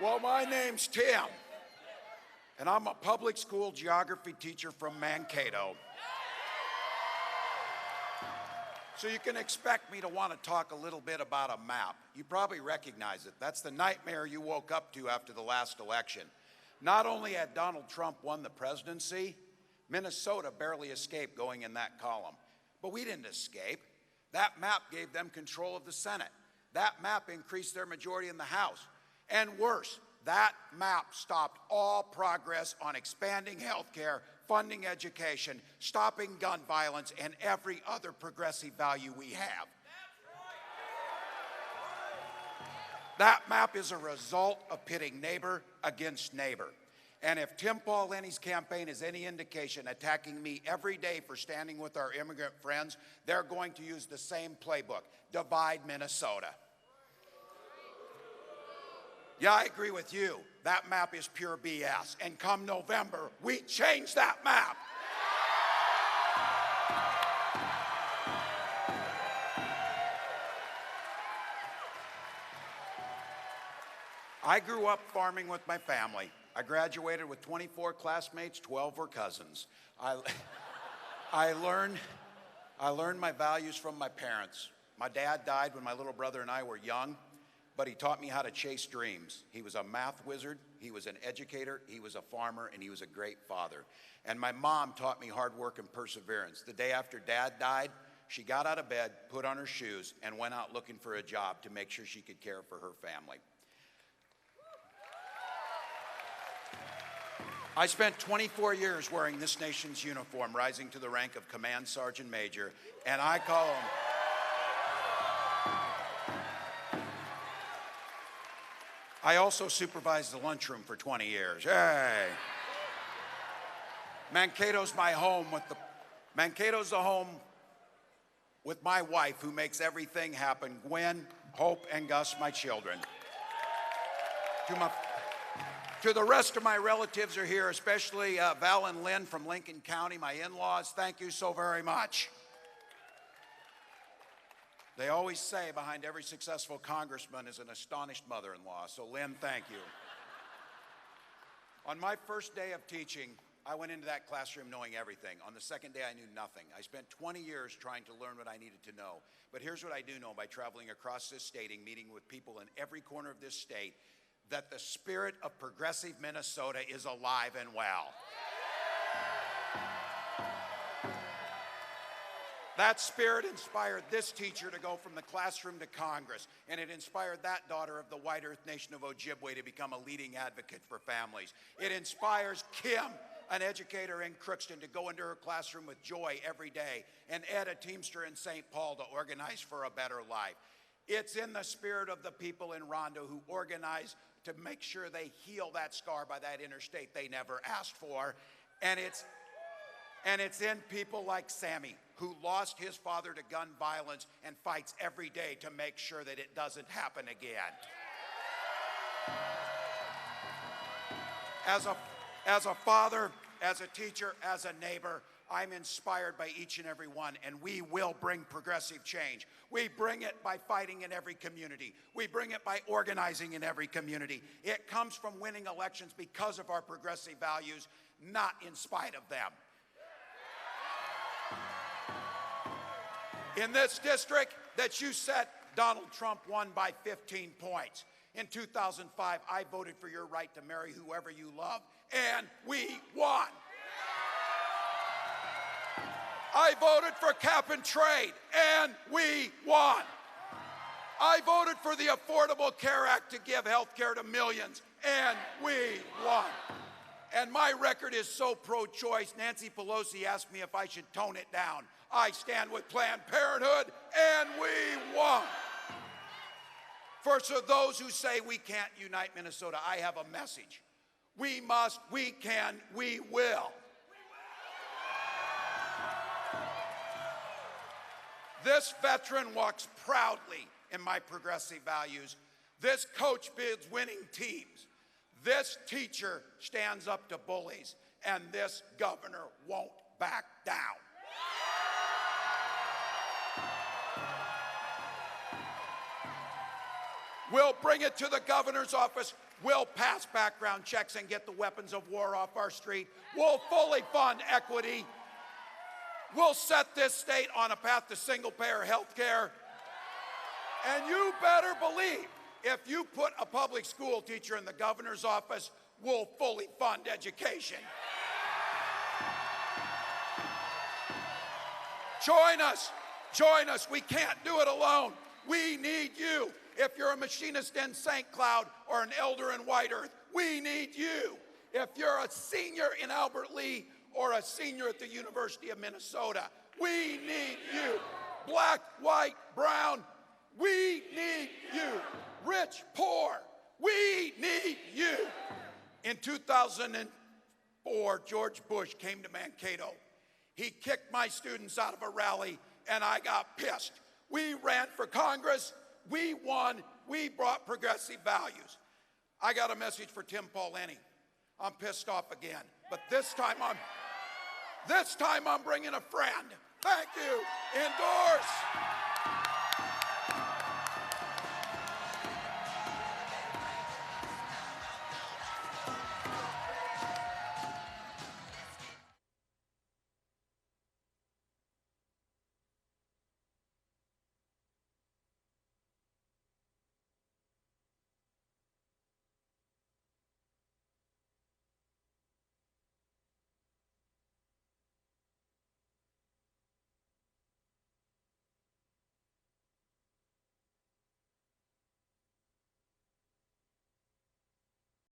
Well, my name's Tim, and I'm a public school geography teacher from Mankato. So you can expect me to want to talk a little bit about a map. You probably recognize it. That's the nightmare you woke up to after the last election. Not only had Donald Trump won the presidency, Minnesota barely escaped going in that column. But we didn't escape. That map gave them control of the Senate. That map increased their majority in the House. And worse, that map stopped all progress on expanding health care, funding education, stopping gun violence, and every other progressive value we have. That map is a result of pitting neighbor against neighbor. And if Tim Pauline's campaign is any indication, attacking me every day for standing with our immigrant friends, they're going to use the same playbook: divide Minnesota. Yeah, I agree with you. That map is pure BS. And come November, we change that map. I grew up farming with my family. I graduated with 24 classmates, 12 were cousins. I learned my values from my parents. My dad died when my little brother and I were young, but he taught me how to chase dreams. He was a math wizard, he was an educator, he was a farmer, and he was a great father. And my mom taught me hard work and perseverance. The day after Dad died, she got out of bed, put on her shoes, and went out looking for a job to make sure she could care for her family. I spent 24 years wearing this nation's uniform, rising to the rank of Command Sergeant Major, and I call them... I also supervised the lunchroom for 20 years. Hey! Mankato's my home Mankato's the home with my wife, who makes everything happen. Gwen, Hope, and Gus, my children. To the rest of my relatives are here, especially Val and Lynn from Lincoln County, my in-laws. Thank you so very much. They always say behind every successful congressman is an astonished mother-in-law. So Lynn, thank you. On my first day of teaching, I went into that classroom knowing everything. On the second day, I knew nothing. I spent 20 years trying to learn what I needed to know. But here's what I do know by traveling across this state and meeting with people in every corner of this state: that the spirit of progressive Minnesota is alive and well. That spirit inspired this teacher to go from the classroom to Congress, and it inspired that daughter of the white earth nation of Ojibwe to become a leading advocate for families. It inspires Kim, an educator in Crookston, to go into her classroom with joy every day, and Ed, a Teamster in St. Paul, to organize for a better life. It's in the spirit of the people in Rondo who organize to make sure they heal that scar by that interstate they never asked for. And it's in people like Sammy, who lost his father to gun violence and fights every day to make sure that it doesn't happen again. As a father, as a teacher, as a neighbor, I'm inspired by each and every one, and we will bring progressive change. We bring it by fighting in every community. We bring it by organizing in every community. It comes from winning elections because of our progressive values, not in spite of them. In this district that you set, Donald Trump won by 15 points. In 2005, I voted for your right to marry whoever you love, and we won. I voted for cap and trade, and we won. I voted for the Affordable Care Act to give health care to millions, and we won. And my record is so pro-choice, Nancy Pelosi asked me if I should tone it down. I stand with Planned Parenthood, and we won. For those who say we can't unite Minnesota, I have a message. We must, we can, we will. This veteran walks proudly in my progressive values. This coach builds winning teams. This teacher stands up to bullies. And this governor won't back down. We'll bring it to the governor's office We'll pass background checks and get the weapons of war off our street. We'll fully fund equity. We'll set this state on a path to single-payer health care. And you better believe, if you put a public school teacher in the governor's office, we'll fully fund education. Join us. Join us. We can't do it alone. We need you. If you're a machinist in St. Cloud or an elder in White Earth, we need you. If you're a senior in Albert Lee or a senior at the University of Minnesota, we need you. Black, white, brown, we need you. Rich, poor, we need you. In 2004, George Bush came to Mankato. He kicked my students out of a rally, and I got pissed. We ran for Congress. We won. We brought progressive values. I got a message for Tim Pauleni. I'm pissed off again, but this time I'm bringing a friend. Thank you. Endorse.